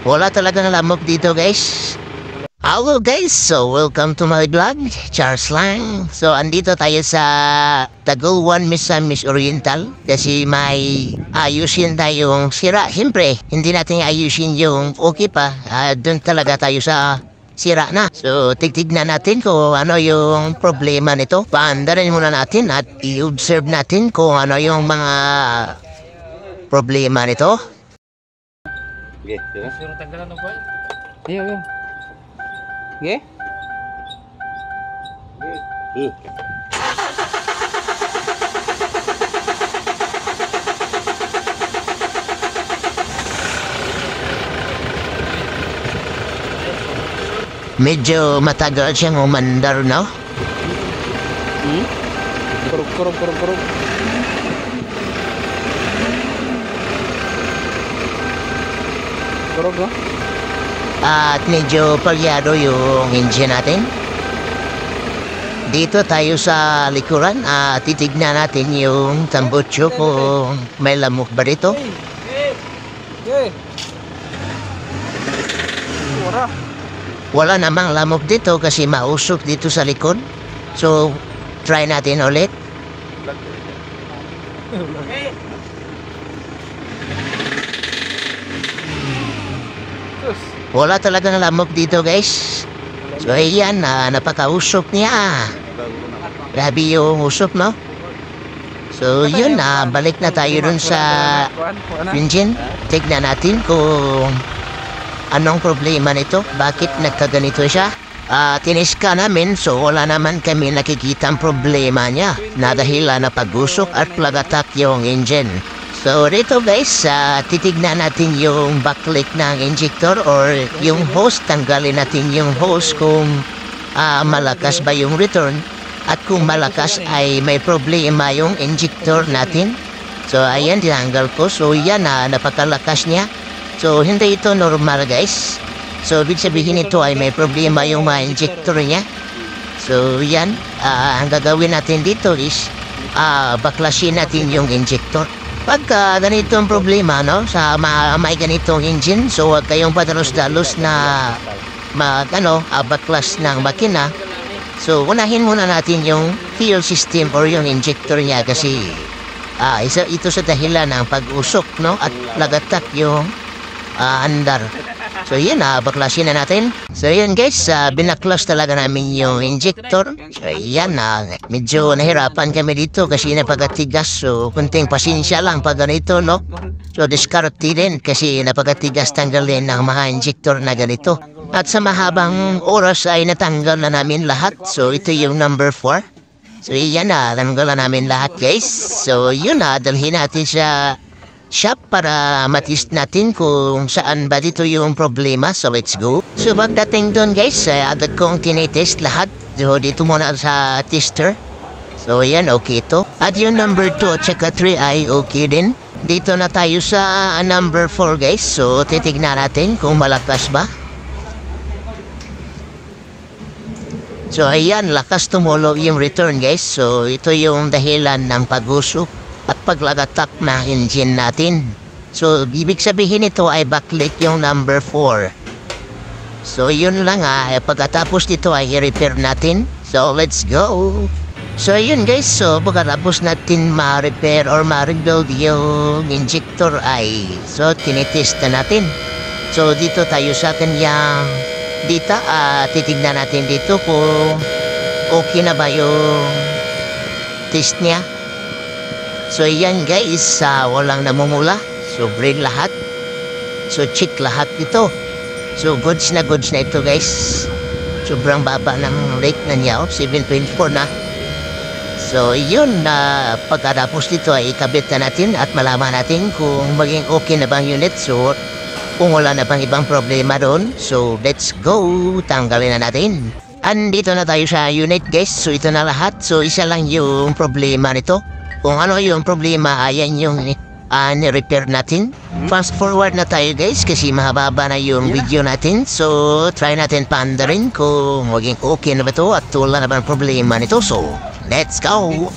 Wala talagang lamok dito guys. Hello guys, so welcome to my vlog, Charles lang. So andito tayo sa Tagul 1 Miss Oriental kasi may ayusin tayong sira. Siyempre, hindi natin ayusin yung okay pa. Doon talaga tayo sa sira na. So tigtignan natin kung ano yung problema nito. Paandarin muna natin at i-observe natin kung ano yung mga problema nito. Okay, diba? Suruh tanggalan ng buhay. Ayo, ayo. Okay? Medyo matagal siyang umandar, no? Kurug. Kurug, no? At medyo palyado yung engine natin. Dito tayo sa likuran at titignan natin yung tambutso kung may lamok ba dito. Okay. Wala. Wala namang lamok dito kasi mausok dito sa likod. So, try natin ulit. Wala talagang lamok dito guys. So ayan, napakausok niya. Grabe yung usok, no? So yun, balik na tayo dun sa engine. Tignan natin kung anong problema nito. Bakit nagkaganito siya? Tiniska namin, so wala naman kami nakikita ang problema niya na dahil napag-usok at plug-attack yung engine. So dito guys, titignan natin yung backlight ng injector or yung hose. Tanggalin natin yung hose kung malakas ba yung return at kung malakas ay may problema yung injector natin. So ayan, tinanggal ko. So yan, napakalakas niya. So hindi ito normal guys. So ibig sabihin ito ay may problema yung mga injector niya. So yan, ang gagawin natin dito is baklasin natin yung injector. Pagka ganito ang problema, no, sa may ganitong engine, so huwag kayong padalos-dalos na baklas ng makina. So unahin muna natin yung fuel system or yung injector niya kasi ito sa dahilan ng pag-usok, no, at plug-attack yung andar. So yun, baklasin na natin. So yun guys, binaklas talaga namin yung injector. So yan, medyo nahirapan kami dito kasi napagatigas. So kunting pasensya lang pag ganito, no? So diskarte din kasi napagatigas tanggalin ng mga injector na ganito. At sa mahabang oras ay natanggal na namin lahat. So ito yung number 4. So yan, natanggal na namin lahat guys. So yun, dalhin natin sa shop para matest natin kung saan ba dito yung problema. So let's go. So pagdating doon guys, agad kong tinitest lahat. So dito muna sa tester. So yan, okay ito. At yung number 2 at saka 3 ay okay din. Dito na tayo sa number 4 guys. So titignan natin kung malakas ba. So ayan, lakas tumulo yung return guys. So ito yung dahilan ng pag-usok at pag-attack na engine natin. So, ibig sabihin ito ay backlight yung number 4. So, yun lang pagkatapos dito ay i-repair natin. So, let's go! So, yun guys. So, pagkatapos natin ma-repair or ma-rebuild yung injector ay tinitest na natin. So, dito tayo sa kanyang dita. Titignan natin dito kung okay na ba yung test niya. So yan guys, walang namumula. So brake lahat. So check lahat ito. So goods na ito guys. Sobrang baba ng rate na niya, 7.4 na. So yun, pagkatapos dito ay ikabit na natin at malaman natin kung maging okay na bang unit. So kung wala na bang ibang problema doon. So let's go, tanggalin na natin. Andito na tayo sa unit guys. So ito na lahat. So isa lang yung problema nito. Kung ano yung problema, ayan yung ni-repair natin. Fast forward na tayo guys kasi mahababa na yung video natin. So try natin paandarin kung maging okay na ba ito at wala na ba ang problema nito. So let's go!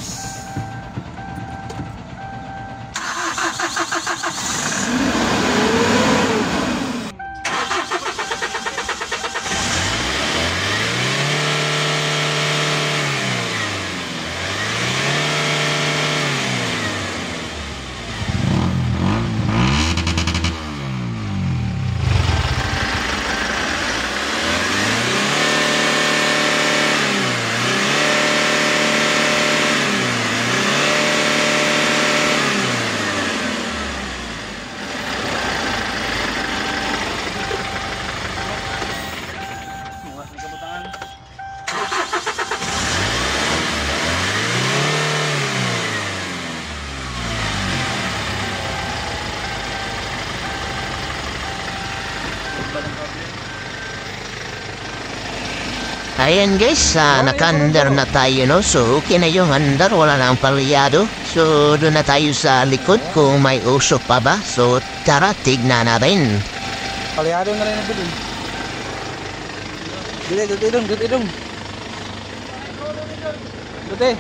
Ayan guys, naka-under na tayo no. So okay na yung under, wala nang palyado. So doon na tayo sa likod kung may usok pa ba. So tara, tignan natin. Palyado na rin ang bilin. Dute, dute. Dute.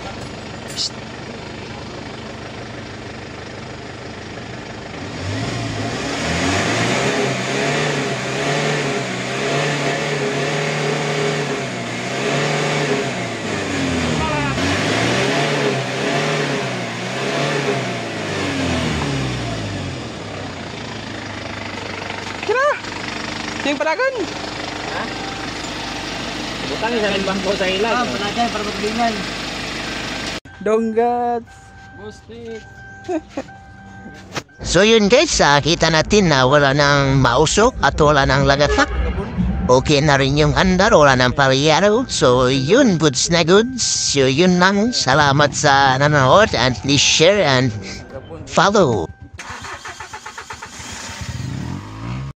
Kira! Yung palagan! Butang sa bangko sa ilag. Panagan para maglingan. Donggats! Bustik. So yun guys, kita natin na wala nang mausok at wala nang lagatak. Okay na rin yung under, wala nang palyado. So yun, goods na goods. So yun lang, salamat sa nanonood and please share and follow.